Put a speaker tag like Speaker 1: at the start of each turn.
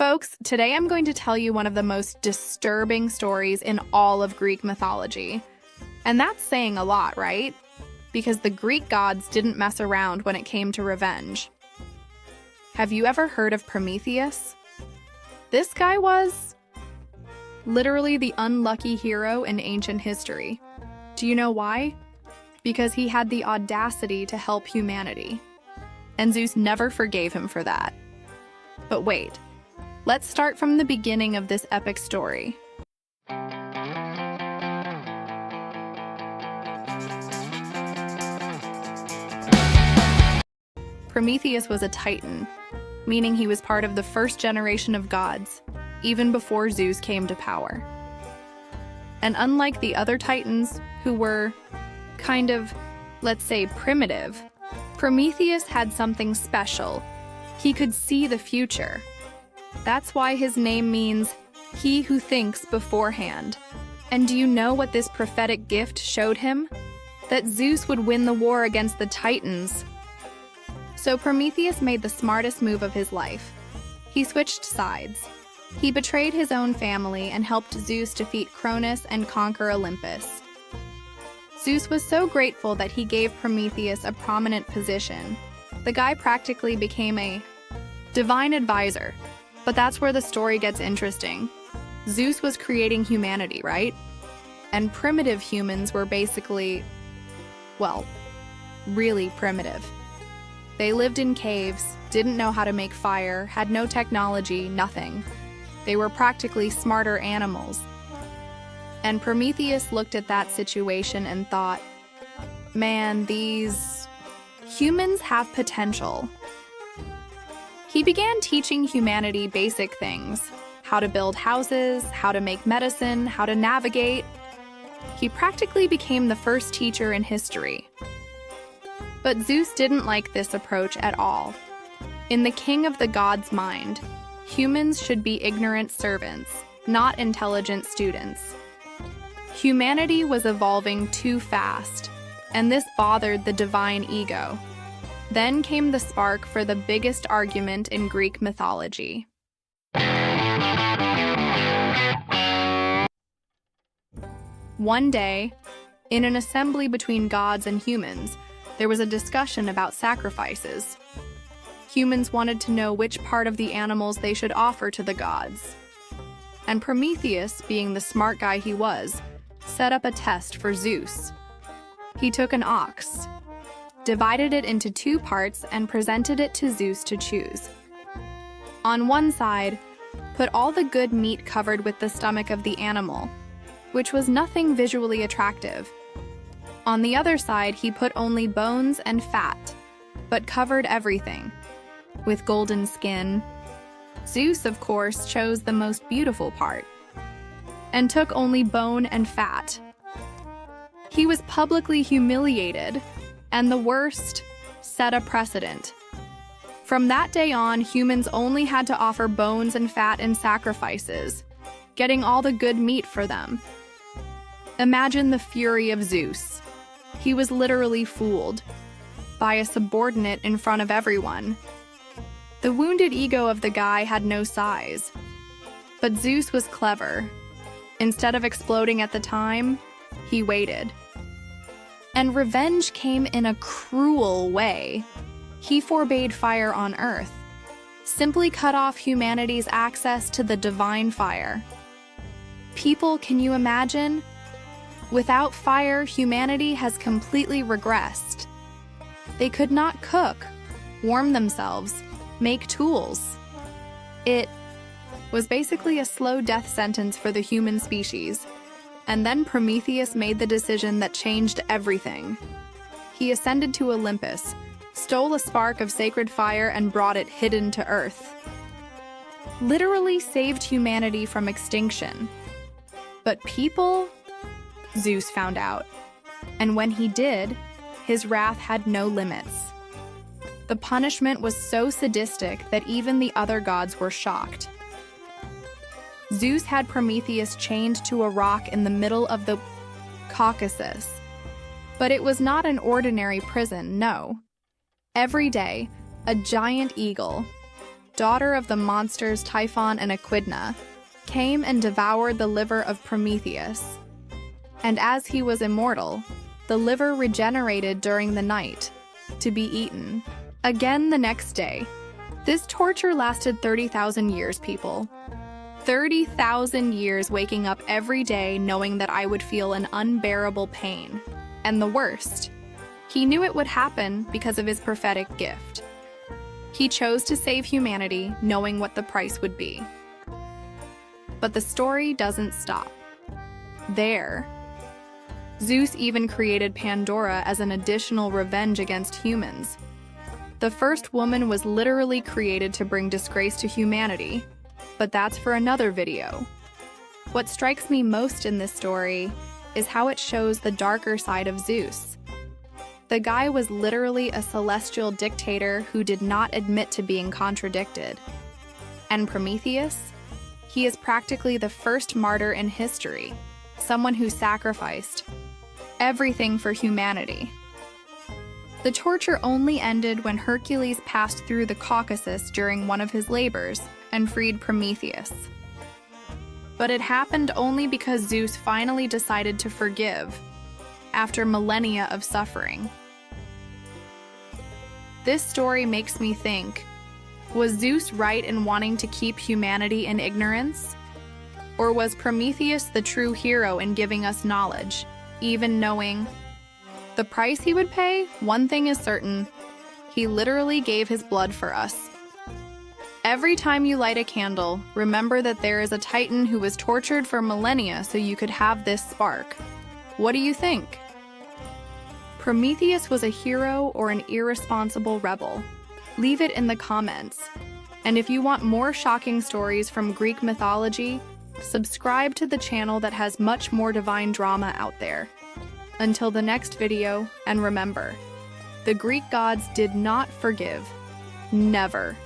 Speaker 1: Folks, today I'm going to tell you one of the most disturbing stories in all of Greek mythology. And that's saying a lot, right? Because the Greek gods didn't mess around when it came to revenge. Have you ever heard of Prometheus? This guy was literally the unlucky hero in ancient history. Do you know why? Because he had the audacity to help humanity. And Zeus never forgave him for that. But wait, let's start from the beginning of this epic story. Prometheus was a titan, meaning he was part of the first generation of gods, even before Zeus came to power. And unlike the other titans, who were kind of, let's say, primitive, Prometheus had something special. He could see the future. That's why his name means, he who thinks beforehand. And do you know what this prophetic gift showed him? That Zeus would win the war against the Titans. So Prometheus made the smartest move of his life. He switched sides. He betrayed his own family and helped Zeus defeat Cronus and conquer Olympus. Zeus was so grateful that he gave Prometheus a prominent position. The guy practically became a divine advisor. But that's where the story gets interesting. Zeus was creating humanity, right? And primitive humans were basically, well, really primitive. They lived in caves, didn't know how to make fire, had no technology, nothing. They were practically smarter animals. And Prometheus looked at that situation and thought, man, these humans have potential. He began teaching humanity basic things: how to build houses, how to make medicine, how to navigate. He practically became the first teacher in history. But Zeus didn't like this approach at all. In the king of the gods' mind, humans should be ignorant servants, not intelligent students. Humanity was evolving too fast, and this bothered the divine ego. Then came the spark for the biggest argument in Greek mythology. One day, in an assembly between gods and humans, there was a discussion about sacrifices. Humans wanted to know which part of the animals they should offer to the gods. And Prometheus, being the smart guy he was, set up a test for Zeus. He took an ox, divided it into two parts, and presented it to Zeus to choose. On one side, put all the good meat covered with the stomach of the animal, which was nothing visually attractive. On the other side, he put only bones and fat, but covered everything, with golden skin. Zeus, of course, chose the most beautiful part, and took only bone and fat. He was publicly humiliated, and the worst, set a precedent. From that day on, humans only had to offer bones and fat in sacrifices, getting all the good meat for them. Imagine the fury of Zeus. He was literally fooled by a subordinate in front of everyone. The wounded ego of the guy had no size. But Zeus was clever. Instead of exploding at the time, he waited. And revenge came in a cruel way. He forbade fire on Earth, simply cut off humanity's access to the divine fire. People, can you imagine? Without fire, humanity has completely regressed. They could not cook, warm themselves, make tools. It was basically a slow death sentence for the human species. And then Prometheus made the decision that changed everything. He ascended to Olympus, stole a spark of sacred fire, and brought it hidden to Earth. Literally saved humanity from extinction. But people, Zeus found out. And when he did, his wrath had no limits. The punishment was so sadistic that even the other gods were shocked. Zeus had Prometheus chained to a rock in the middle of the Caucasus. But it was not an ordinary prison, no. Every day, a giant eagle, daughter of the monsters Typhon and Echidna, came and devoured the liver of Prometheus. And as he was immortal, the liver regenerated during the night, to be eaten again the next day. This torture lasted 30,000 years, people. 30,000 years waking up every day knowing that I would feel an unbearable pain. And the worst, he knew it would happen because of his prophetic gift. He chose to save humanity knowing what the price would be. But the story doesn't stop there. Zeus even created Pandora as an additional revenge against humans. The first woman was literally created to bring disgrace to humanity, but that's for another video. What strikes me most in this story is how it shows the darker side of Zeus. The guy was literally a celestial dictator who did not admit to being contradicted. And Prometheus? He is practically the first martyr in history, someone who sacrificed everything for humanity. The torture only ended when Hercules passed through the Caucasus during one of his labors and freed Prometheus. But it happened only because Zeus finally decided to forgive after millennia of suffering. This story makes me think, was Zeus right in wanting to keep humanity in ignorance? Or was Prometheus the true hero in giving us knowledge, even knowing the price he would pay? One thing is certain, he literally gave his blood for us. Every time you light a candle, remember that there is a titan who was tortured for millennia so you could have this spark. What do you think? Prometheus was a hero or an irresponsible rebel? Leave it in the comments. And if you want more shocking stories from Greek mythology, subscribe to the channel that has much more divine drama out there. Until the next video, and remember, the Greek gods did not forgive. Never.